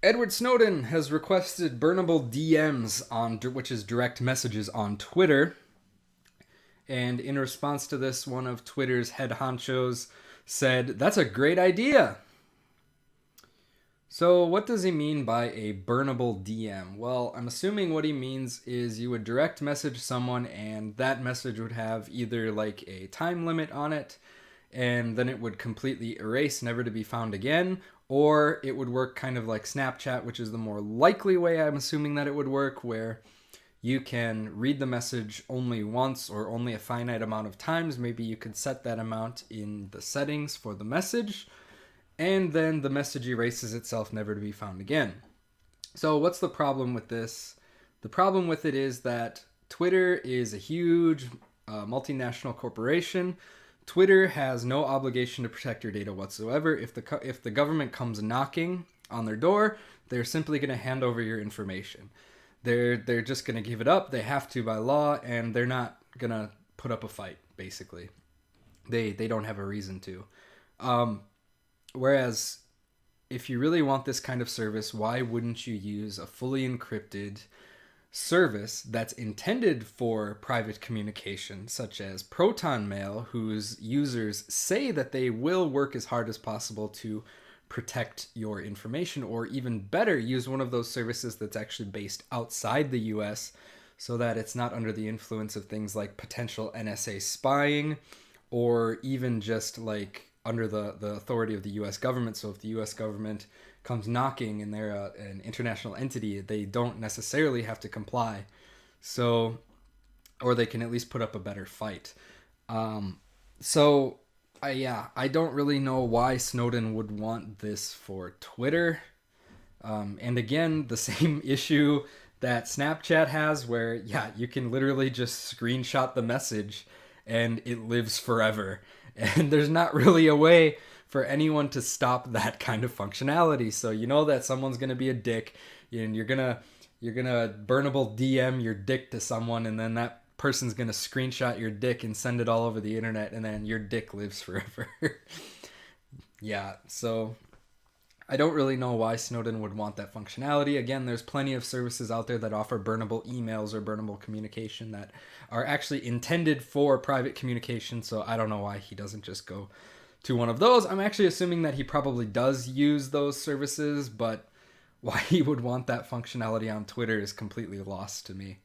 Edward Snowden has requested burnable DMs which is direct messages on Twitter. And in response to this, one of Twitter's head honchos said, "That's a great idea." So, what does he mean by a burnable DM? Well, I'm assuming what he means is you would direct message someone, and that message would have either like a time limit on it, and then it would completely erase, never to be found again, or it would work kind of like Snapchat, which is the more likely way I'm assuming that it would work, where you can read the message only once or only a finite amount of times. Maybe you could set that amount in the settings for the message, and then the message erases itself, never to be found again. So what's the problem with this? The problem with it is that Twitter is a huge multinational corporation. Twitter has no obligation to protect your data whatsoever. If the government comes knocking on their door, they're simply going to hand over your information. They're just going to give it up. They have to by law, and they're not going to put up a fight, basically. They don't have a reason to. Whereas, if you really want this kind of service, why wouldn't you use a fully encrypted service that's intended for private communication, such as Proton Mail, whose users say that they will work as hard as possible to protect your information, or even better, use one of those services that's actually based outside the US so that it's not under the influence of things like potential NSA spying, or even just like under the authority of the US government. So if the US government comes knocking and they're an international entity, they don't necessarily have to comply. So, or they can at least put up a better fight. I don't really know why Snowden would want this for Twitter. And again, the same issue that Snapchat has, where, you can literally just screenshot the message and it lives forever. And there's not really a way for anyone to stop that kind of functionality. So you know that someone's going to be a dick, and you're gonna burnable DM your dick to someone, and then that person's going to screenshot your dick and send it all over the internet, and then your dick lives forever. Yeah, so I don't really know why Snowden would want that functionality. Again, there's plenty of services out there that offer burnable emails or burnable communication that are actually intended for private communication, so I don't know why he doesn't just go to one of those. I'm actually assuming that he probably does use those services, but why he would want that functionality on Twitter is completely lost to me.